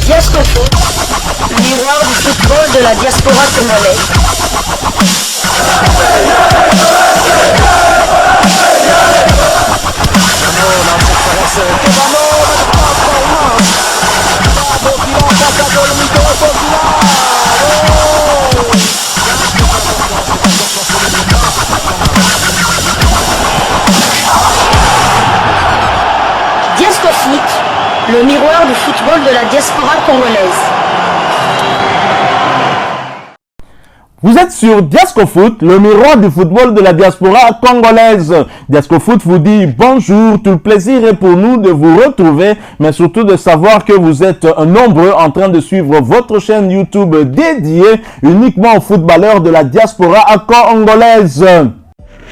Diasco Foot, le miroir du football de la diaspora congolaise. Diasco Foot, le miroir du football de la diaspora congolaise. Vous êtes sur Diasco Foot, le miroir du football de la diaspora congolaise. Diasco Foot vous dit bonjour, tout le plaisir est pour nous de vous retrouver, mais surtout de savoir que vous êtes nombreux en train de suivre votre chaîne YouTube dédiée uniquement aux footballeurs de la diaspora congolaise.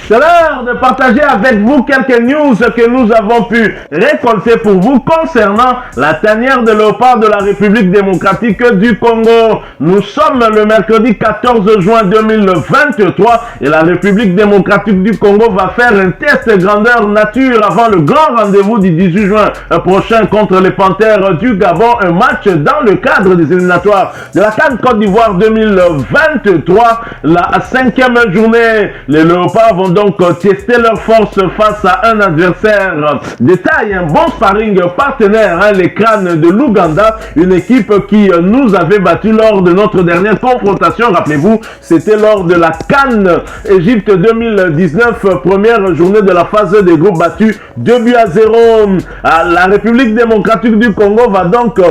C'est l'heure de partager avec vous quelques news que nous avons pu récolter pour vous concernant la tanière de léopard de la République démocratique du Congo. Nous sommes le mercredi 14 juin 2023 et la République démocratique du Congo va faire un test grandeur nature avant le grand rendez-vous du 18 juin prochain contre les Panthères du Gabon. Un match dans le cadre des éliminatoires de la CAN Côte d'Ivoire 2023. La 5e journée, les léopards vont donc tester leur force face à un adversaire de taille, un bon sparring partenaire, les crânes de l'Ouganda, une équipe qui nous avait battu lors de notre dernière confrontation. Rappelez-vous, c'était lors de la CAN Égypte 2019, première journée de la phase des groupes battus 2-0. La République démocratique du Congo va donc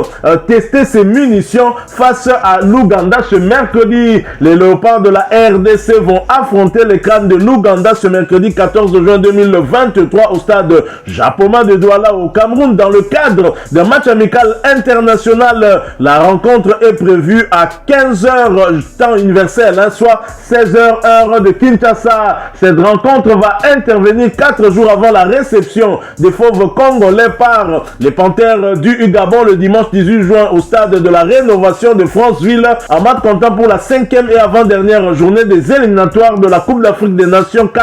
tester ses munitions face à l'Ouganda ce mercredi. Les léopards de la RDC vont affronter les crânes de l'Ouganda ce mercredi 14 juin 2023 au stade Japoma de Douala au Cameroun dans le cadre d'un match amical international. La rencontre est prévue à 15h temps universel, soit 16h heure de Kinshasa. Cette rencontre va intervenir 4 jours avant la réception des fauves congolais par les Panthères du Gabon le dimanche 18 juin au stade de la Rénovation de Franceville, en match comptant pour la 5e et avant-dernière journée des éliminatoires de la Coupe d'Afrique des Nations CAN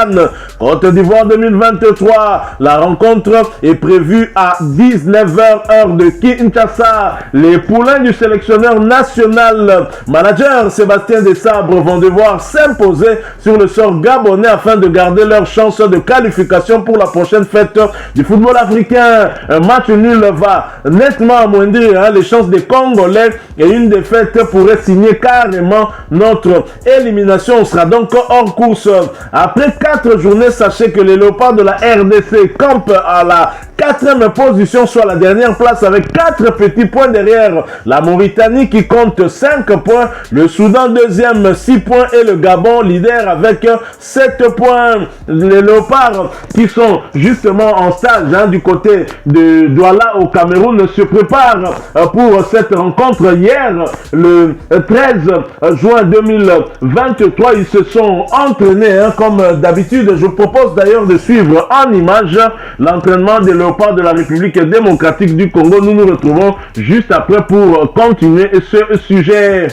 Côte d'Ivoire 2023. La rencontre est prévue à 19h heure de Kinshasa. Les poulains du sélectionneur national manager Sébastien Desabre vont devoir s'imposer sur le sort gabonais afin de garder leur chance de qualification pour la prochaine fête du football africain. Un match nul va nettement amoindrir les chances des Congolais et une défaite pourrait signer carrément notre élimination. On sera donc hors course. Après 4 journées, sachez que les léopards de la RDC campent à la 4e position, soit la dernière place avec 4 petits points derrière la Mauritanie qui compte 5 points, le Soudan 2e 6 points et le Gabon leader avec 7 points. Les léopards qui sont justement en stage du côté de Douala au Cameroun se préparent pour cette rencontre. Hier, le 13 juin 2023, ils se sont entraînés comme d'habitude. Je propose d'ailleurs de suivre en image l'entraînement des léopards de la République démocratique du Congo. Nous nous retrouvons juste après pour continuer ce sujet.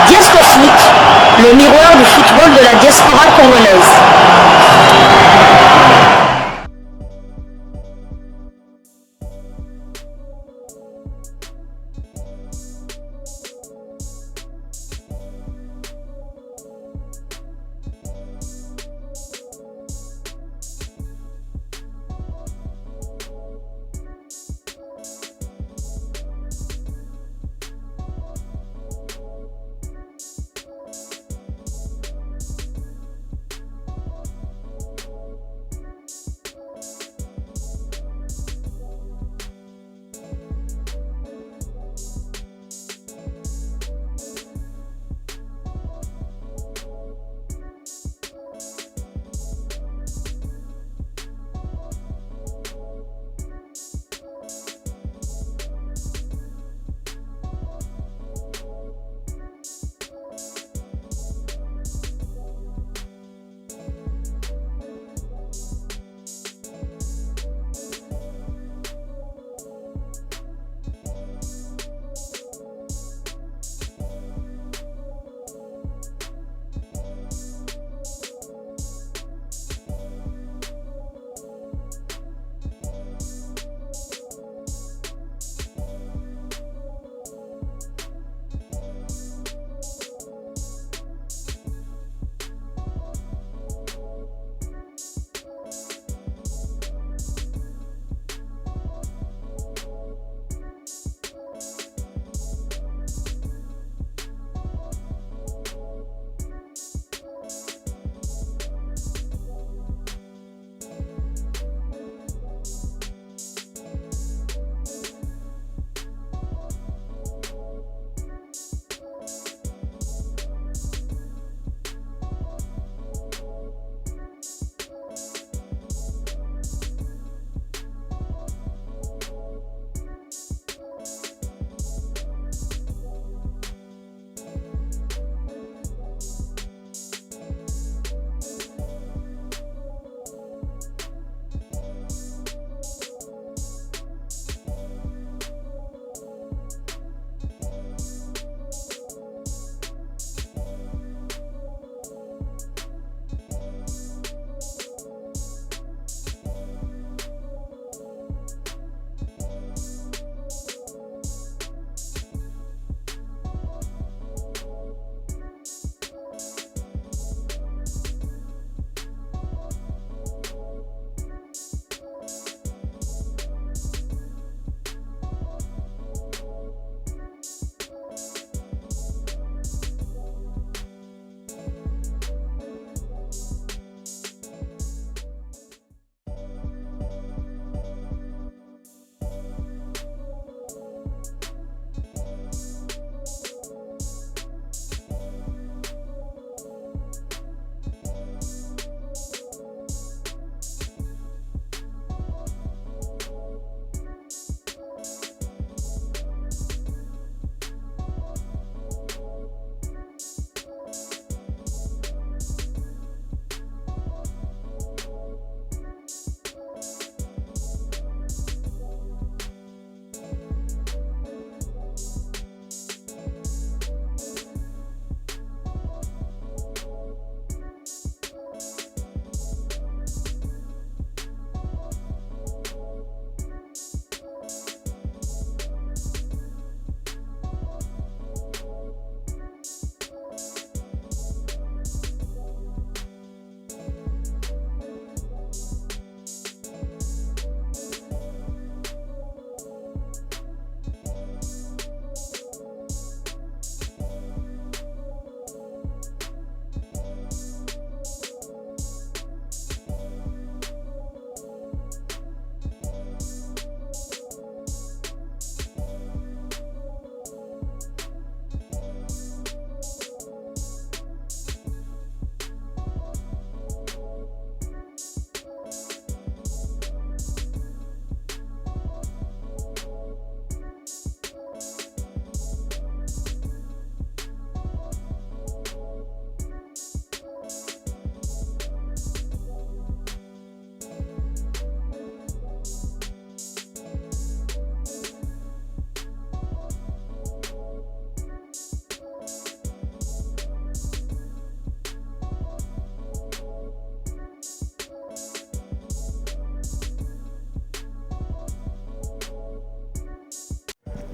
Diasco Foot, le miroir du football de la diaspora congolaise.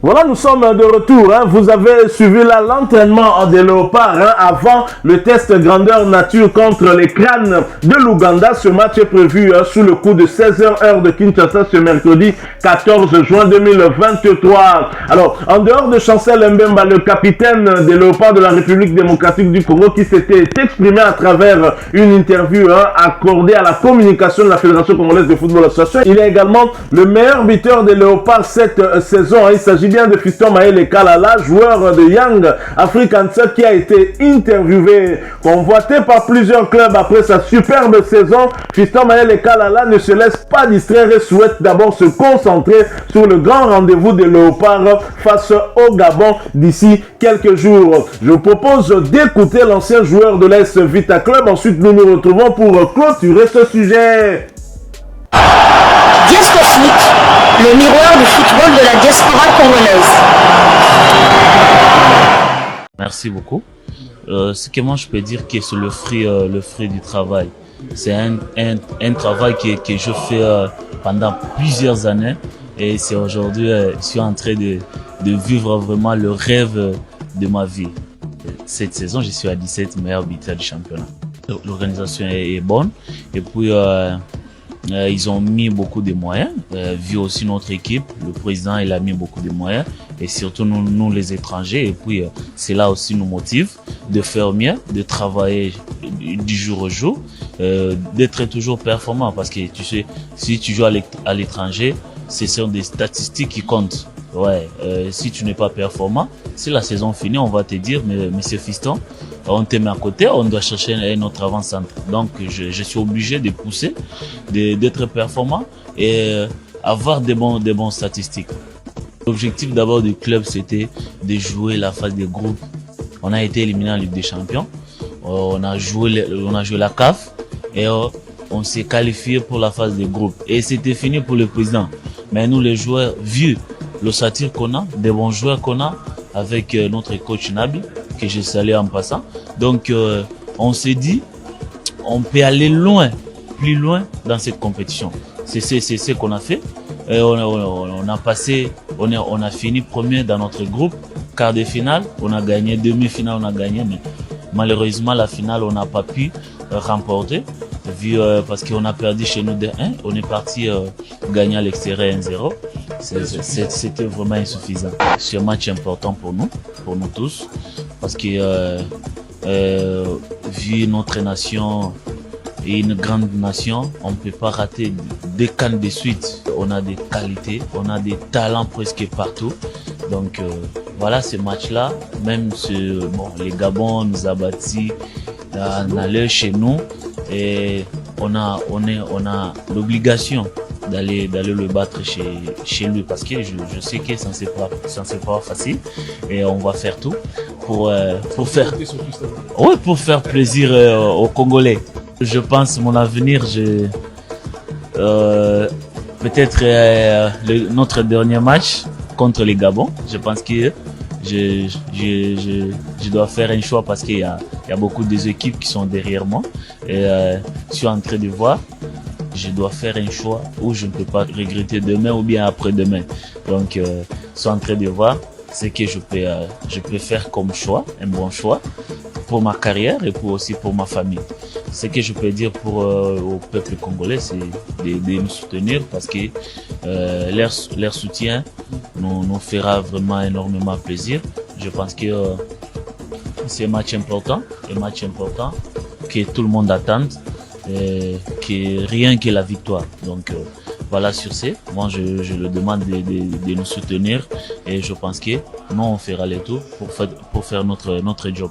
Voilà, nous sommes de retour. Vous avez suivi l'entraînement des Léopards avant le test grandeur nature contre les crânes de l'Ouganda. Ce match est prévu sous le coup de 16h heure de Kinshasa ce mercredi 14 juin 2023. Alors, en dehors de Chancel Mbemba, le capitaine des Léopards de la République démocratique du Congo, qui s'était exprimé à travers une interview accordée à la communication de la Fédération congolaise de football association, il est également le meilleur buteur des Léopards cette saison. Il s'agit bien de Fiston Maël Kalala, joueur de Young Africans, qui a été interviewé, convoité par plusieurs clubs après sa superbe saison. Fiston Maël Kalala ne se laisse pas distraire et souhaite d'abord se concentrer sur le grand rendez-vous des Léopards face au Gabon d'ici quelques jours. Je vous propose d'écouter l'ancien joueur de l'AS Vita Club. Ensuite, nous nous retrouvons pour clôturer ce sujet. Diasco Foot, le miroir du football de la diaspora congolaise. Merci beaucoup. Ce que moi je peux dire que c'est le fruit du travail. C'est un travail que je fais pendant plusieurs années et c'est aujourd'hui je suis en train de vivre vraiment le rêve de ma vie. Cette saison, je suis à 17 meilleurs buteurs du championnat. L'organisation est bonne et puis ils ont mis beaucoup de moyens, vu aussi notre équipe, le président il a mis beaucoup de moyens et surtout nous les étrangers, et puis cela aussi nous motive de faire mieux, de travailler du jour au jour, d'être toujours performant parce que tu sais, si tu joues à l'étranger, ce sont des statistiques qui comptent. Ouais, si tu n'es pas performant, si la saison finit, on va te dire, mais monsieur Fiston, on te met à côté, on doit chercher un autre avant-centre. Donc, je suis obligé de pousser, d'être performant et avoir des bons statistiques. L'objectif d'abord du club, c'était de jouer la phase des groupes. On a été éliminé en Ligue des Champions, on a joué la CAF et on s'est qualifié pour la phase des groupes. Et c'était fini pour le président. Mais nous, les joueurs, vu l'ossature qu'on a, des bons joueurs qu'on a, avec notre coach Nabi, que je salue en passant. Donc, on s'est dit, on peut aller loin, plus loin dans cette compétition. C'est ce qu'on a fait. Et on a fini premier dans notre groupe, quart de finale, on a gagné, demi-finale, on a gagné, mais malheureusement, la finale, on n'a pas pu remporter. Vu, parce qu'on a perdu chez nous de 1, on est parti gagner à l'extérieur 1-0. C'était vraiment insuffisant. C'est un match important pour nous tous, parce que vu notre nation et une grande nation, on ne peut pas rater des CAN de suite. On a des qualités, on a des talents presque partout. Donc voilà, ce match-là, même les Gabon nous a battus en allant chez nous. Et on a l'obligation d'aller le battre chez lui parce que je sais que ça ne c'est pas facile et on va faire tout pour faire plaisir aux Congolais. Je pense mon avenir, peut-être notre dernier match contre les Gabon. Je pense que je dois faire un choix parce qu'il y a beaucoup des équipes qui sont derrière moi et je suis en train de voir, je dois faire un choix où je ne peux pas regretter demain ou bien après-demain. Donc je suis en train de voir ce que je peux faire comme choix, un bon choix pour ma carrière et aussi pour ma famille. Ce que je peux dire au peuple congolais, c'est de nous soutenir parce que leur soutien nous fera vraiment énormément plaisir. Je pense que c'est un match important que tout le monde attend, que rien que la victoire. Donc voilà, sur ce, moi je le demande de nous soutenir et je pense que nous on fera les tours pour faire notre job.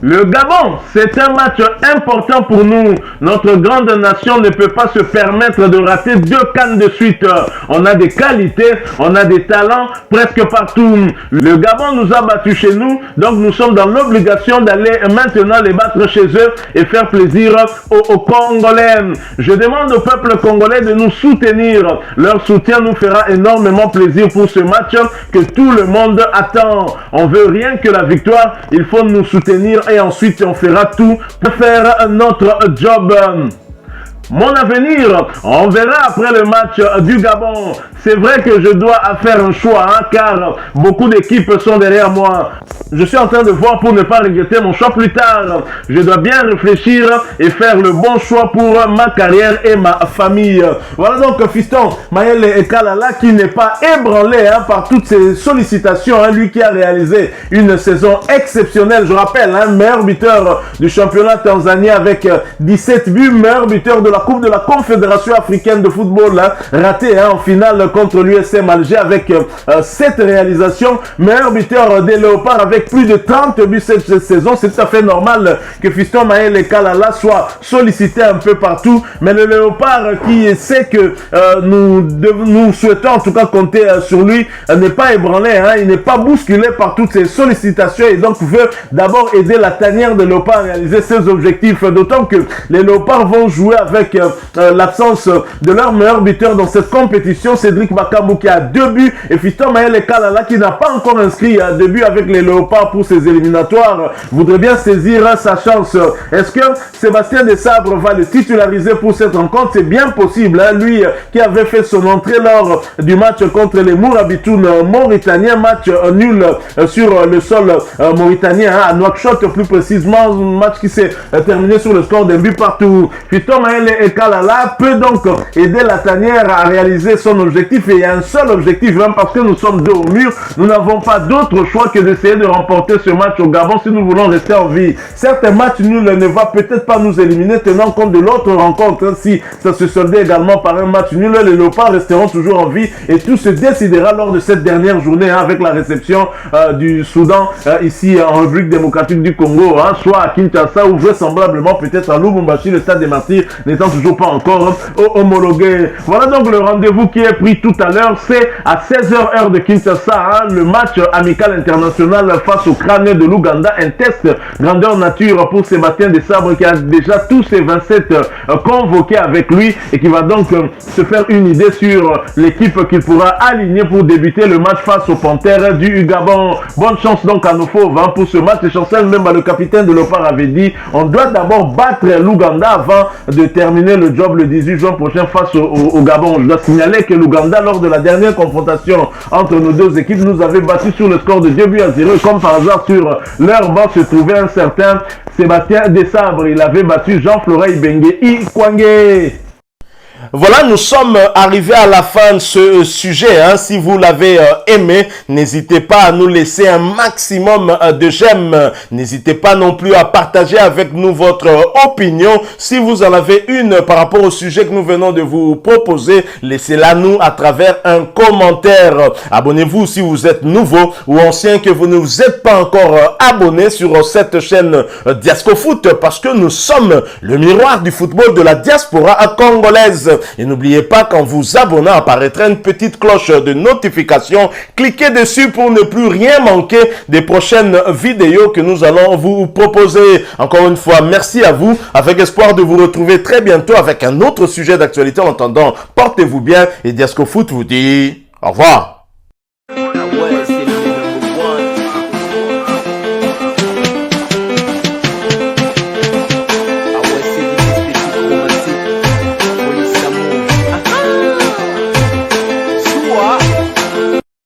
Le Gabon, c'est un match important pour nous. Notre grande nation ne peut pas se permettre de rater 2 CAN de suite. On a des qualités, on a des talents presque partout. Le Gabon nous a battus chez nous, donc nous sommes dans l'obligation d'aller maintenant les battre chez eux et faire plaisir aux Congolais. Je demande au peuple congolais de nous soutenir. Leur soutien nous fera énormément plaisir pour ce match que tout le monde attend. On veut rien que la victoire, il faut nous soutenir et ensuite on fera tout pour faire notre job. Mon avenir, on verra après le match du Gabon. C'est vrai que je dois faire un choix, hein, car beaucoup d'équipes sont derrière moi. Je suis en train de voir pour ne pas regretter mon choix plus tard. Je dois bien réfléchir et faire le bon choix pour ma carrière et ma famille. Voilà donc Fiston Mayele Ekalala qui n'est pas ébranlé par toutes ces sollicitations. Lui qui a réalisé une saison exceptionnelle. Je rappelle, meilleur buteur du championnat tanzanien avec 17 buts, meilleur buteur de la Coupe de la Confédération africaine de football, raté en finale contre l'USM Alger avec 7 réalisations, meilleur buteur des Léopards avec plus de 30 buts cette saison. C'est tout à fait normal que Fiston Mayele Ekalala soit sollicité un peu partout, mais le Léopard qui sait que nous souhaitons en tout cas compter sur lui n'est pas ébranlé, il n'est pas bousculé par toutes ces sollicitations et donc veut d'abord aider la tanière de Léopard à réaliser ses objectifs, d'autant que les Léopards vont jouer avec l'absence de leur meilleur buteur dans cette compétition, Cédric Bakambu qui a 2 buts et Fiston Mayele Ekalala qui n'a pas encore inscrit 2 buts avec les Léopards pour ses éliminatoires voudrait bien saisir sa chance. Est-ce que Sébastien Desabre va le titulariser pour cette rencontre? C'est bien possible, lui qui avait fait son entrée lors du match contre les Mourabitoun mauritaniens, match nul sur le sol mauritanien à Nouakchott plus précisément, un match qui s'est terminé sur le score d'un but partout. Fiston Mayele Ekalala peut donc aider la tanière à réaliser son objectif et il y a un seul objectif, même parce que nous sommes deux au mur, nous n'avons pas d'autre choix que d'essayer de remporter ce match au Gabon si nous voulons rester en vie. Certes, un match nul ne va peut-être pas nous éliminer tenant compte de l'autre rencontre. Si ça se soldait également par un match nul, les Léopards resteront toujours en vie et tout se décidera lors de cette dernière journée avec la réception du Soudan ici en République démocratique du Congo, soit à Kinshasa ou vraisemblablement peut-être à Lubumbashi, le stade des Martyrs n'étant toujours pas encore homologué. Voilà donc le rendez-vous qui est pris tout à l'heure, c'est à 16h heure de Kinshasa, le match amical international face au crâne de l'Ouganda, un test grandeur nature pour Sébastien Desabre qui a déjà tous ses 27 convoqués avec lui et qui va donc se faire une idée sur l'équipe qu'il pourra aligner pour débuter le match face aux Panthères du Gabon. Bonne chance donc à nos fauves pour ce match. Et Chancel, même le capitaine de Léopard avait dit on doit d'abord battre l'Ouganda avant de terminer le job le 18 juin prochain face au Gabon. Je dois signaler que l'Ouganda, lors de la dernière confrontation entre nos deux équipes, nous avait battu sur le score de 2 buts à 0 et comme par hasard sur leur banc se trouvait un certain Sébastien Desabre. Il avait battu Jean-Florin Bengue Ikwangé. Voilà, nous sommes arrivés à la fin de ce sujet. Si vous l'avez aimé, n'hésitez pas à nous laisser un maximum de j'aime. N'hésitez pas non plus à partager avec nous votre opinion. Si vous en avez une par rapport au sujet que nous venons de vous proposer, laissez-la nous à travers un commentaire. Abonnez-vous si vous êtes nouveau ou ancien que vous ne vous êtes pas encore abonné sur cette chaîne Diascofoot parce que nous sommes le miroir du football de la diaspora congolaise. Et n'oubliez pas qu'en vous abonnant apparaîtra une petite cloche de notification. Cliquez dessus pour ne plus rien manquer des prochaines vidéos que nous allons vous proposer. Encore une fois, merci à vous. Avec espoir de vous retrouver très bientôt avec un autre sujet d'actualité. En attendant, portez-vous bien et Diascofoot vous dit au revoir.